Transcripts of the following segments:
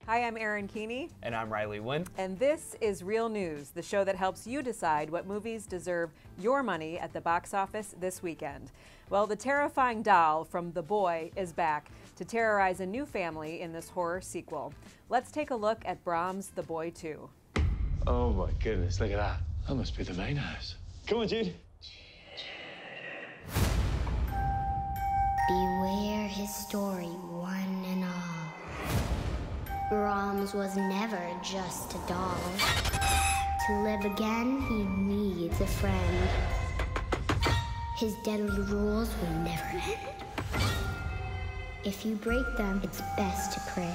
Hi, I'm Erin Keeney. And I'm Riley Wynn. And this is Real News, the show that helps you decide what movies deserve your money at the box office this weekend. Well, the terrifying doll from The Boy is back to terrorize a new family in this horror sequel. Let's take a look at Brahms the Boy 2. Oh my goodness, look at that. That must be the main house. Come on, Jude. Beware his story, one and all. Brahms was never just a doll. To live again, he needs a friend. His deadly rules will never end. If you break them, it's best to pray.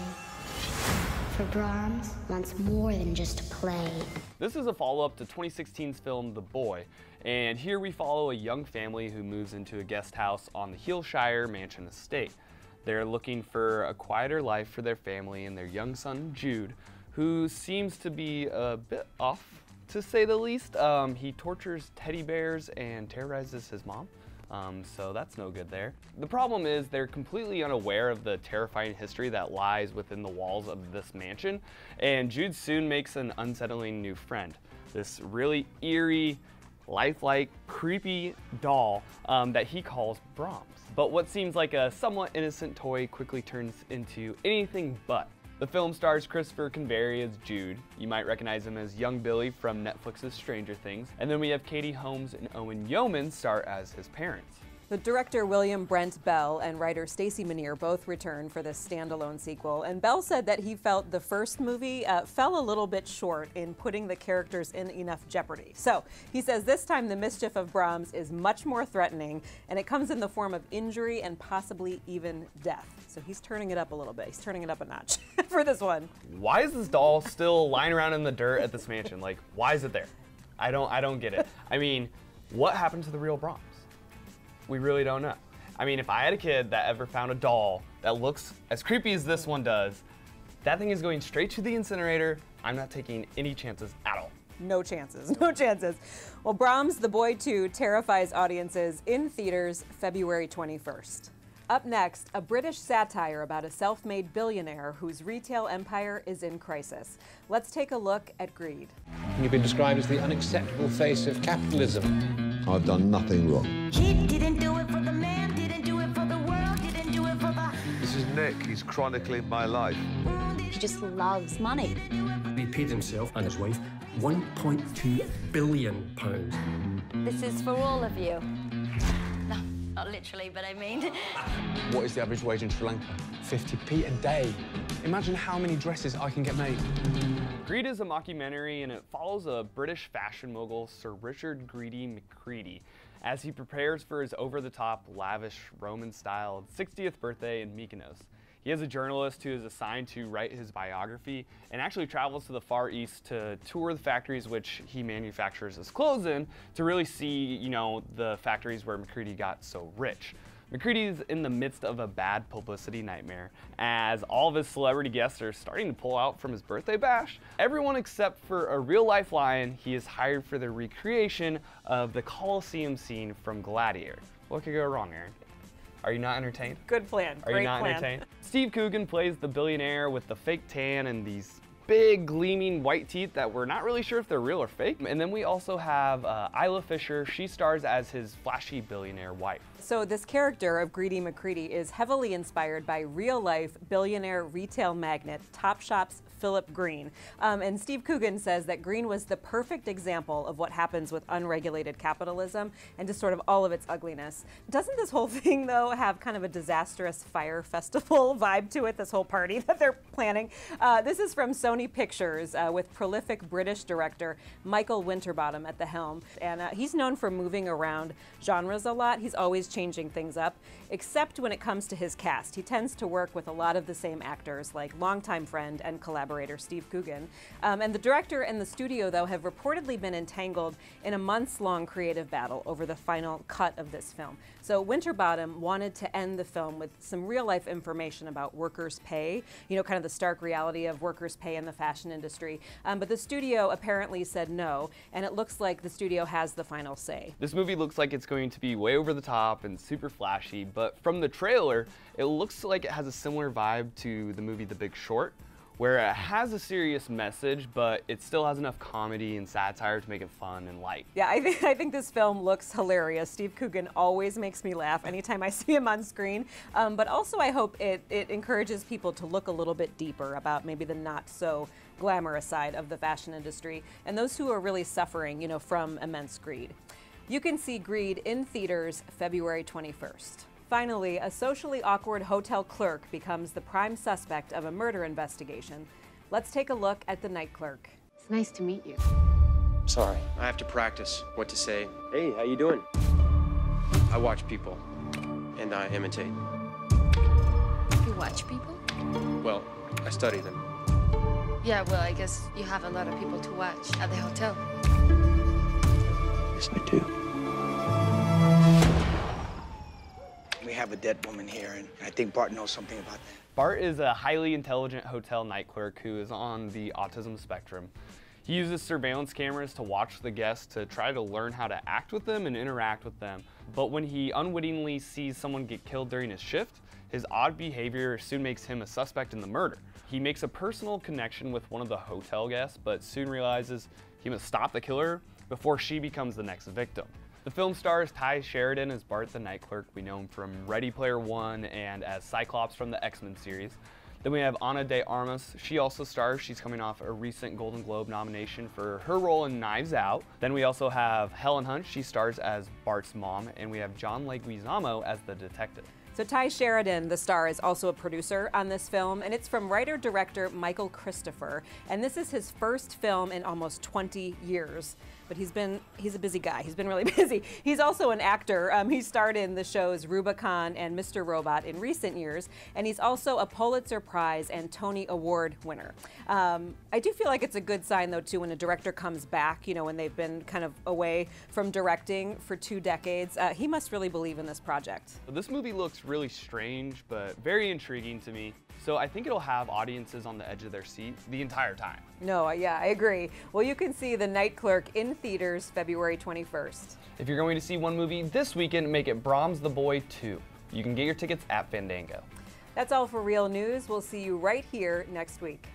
For Brahms wants more than just a play. This is a follow-up to 2016's film The Boy, and here we follow a young family who moves into a guest house on the Hillshire Mansion estate. They're looking for a quieter life for their family and their young son, Jude, who seems to be a bit off, to say the least. He tortures teddy bears and terrorizes his mom, so that's no good there. The problem is they're completely unaware of the terrifying history that lies within the walls of this mansion, and Jude soon makes an unsettling new friend, this really eerie, lifelike, creepy doll that he calls Brahms. But what seems like a somewhat innocent toy quickly turns into anything but. The film stars Christopher Convery as Jude. You might recognize him as young Billy from Netflix's Stranger Things. And then we have Katie Holmes and Owen Yeoman star as his parents. The director William Brent Bell and writer Stacey Menear both return for this standalone sequel, and Bell said that he felt the first movie fell a little bit short in putting the characters in enough jeopardy. So he says this time the mischief of Brahms is much more threatening, and it comes in the form of injury and possibly even death. So he's turning it up a little bit. He's turning it up a notch for this one. Why is this doll still lying around in the dirt at this mansion? Like, why is it there? I don't get it. I mean, what happened to the real Brahms? We really don't know. I mean, if I had a kid that ever found a doll that looks as creepy as this one does, that thing is going straight to the incinerator. I'm not taking any chances at all. No chances, no chances. Well, Brahms the Boy 2 terrifies audiences in theaters February 21st. Up next, a British satire about a self-made billionaire whose retail empire is in crisis. Let's take a look at Greed. You've been described as the unacceptable face of capitalism. I've done nothing wrong. He didn't do it for the man, didn't do it for the world, didn't do it for the... This is Nick. He's chronicling my life. He just loves money. He paid himself and his wife £1.2 billion. This is for all of you. No, not literally, but I mean... What is the average wage in Sri Lanka? 50p a day. Imagine how many dresses I can get made. Greed is a mockumentary, and it follows a British fashion mogul, Sir Richard Greedy McCready, as he prepares for his over-the-top, lavish, Roman-styled 60th birthday in Mykonos. He has a journalist who is assigned to write his biography and actually travels to the Far East to tour the factories which he manufactures his clothes in to really see, the factories where McCready got so rich. McCready is in the midst of a bad publicity nightmare as all of his celebrity guests are starting to pull out from his birthday bash. Everyone except for a real-life lion he is hired for the recreation of the Colosseum scene from Gladiator. What could go wrong, Aaron? Are you not entertained? Good plan. Are you not entertained? Steve Coogan plays the billionaire with the fake tan and these big gleaming white teeth that we're not really sure if they're real or fake. And then we also have Isla Fisher. She stars as his flashy billionaire wife. So this character of Greedy McCready is heavily inspired by real-life billionaire retail magnate Topshop's Philip Green. And Steve Coogan says that Green was the perfect example of what happens with unregulated capitalism and just sort of all of its ugliness. Doesn't this whole thing, though, have kind of a disastrous fire festival vibe to it, this whole party that they're planning? This is from Sony Pictures with prolific British director Michael Winterbottom at the helm. And he's known for moving around genres a lot. He's always changing things up, except when it comes to his cast. He tends to work with a lot of the same actors, like longtime friend and collaborator Steve Coogan. And the director and the studio, though, have reportedly been entangled in a months-long creative battle over the final cut of this film. So Winterbottom wanted to end the film with some real-life information about workers' pay, kind of the stark reality of workers' pay in the fashion industry. But the studio apparently said no, and it looks like the studio has the final say. This movie looks like it's going to be way over the top and super flashy, but from the trailer, it looks like it has a similar vibe to the movie The Big Short, where it has a serious message, but it still has enough comedy and satire to make it fun and light. Yeah, I think this film looks hilarious. Steve Coogan always makes me laugh anytime I see him on screen. But also I hope it encourages people to look a little bit deeper about maybe the not so glamorous side of the fashion industry and those who are really suffering, from immense greed. You can see Greed in theaters February 21st. Finally, a socially awkward hotel clerk becomes the prime suspect of a murder investigation. Let's take a look at the Night Clerk. It's nice to meet you. Sorry, I have to practice what to say. Hey, how you doing? I watch people, and I imitate. You watch people? Well, I study them. Yeah, well, I guess you have a lot of people to watch at the hotel. Yes, I do. We have a dead woman here, and I think Bart knows something about that. Bart is a highly intelligent hotel night clerk who is on the autism spectrum. He uses surveillance cameras to watch the guests to try to learn how to act with them and interact with them. But when he unwittingly sees someone get killed during his shift, his odd behavior soon makes him a suspect in the murder. He makes a personal connection with one of the hotel guests, but soon realizes he must stop the killer before she becomes the next victim. The film stars Ty Sheridan as Bart the Night Clerk. We know him from Ready Player One and as Cyclops from the X-Men series. Then we have Ana de Armas. She also stars. She's coming off a recent Golden Globe nomination for her role in Knives Out. Then we also have Helen Hunt. She stars as Bart's mom. And we have John Leguizamo as the detective. So Ty Sheridan, the star, is also a producer on this film, and it's from writer-director Michael Christopher. And this is his first film in almost 20 years. But he's a busy guy. He's been really busy. He's also an actor. He starred in the shows Rubicon and Mr. Robot in recent years, and he's also a Pulitzer Prize and Tony Award winner. I do feel like it's a good sign, though, too, when a director comes back, when they've been kind of away from directing for 2 decades. He must really believe in this project. This movie looks really strange, but very intriguing to me. So I think it'll have audiences on the edge of their seat the entire time. No, yeah, I agree. Well, you can see The Night Clerk in theaters February 21st. If you're going to see one movie this weekend, make it Brahms the Boy 2. You can get your tickets at Fandango. That's all for Real News. We'll see you right here next week.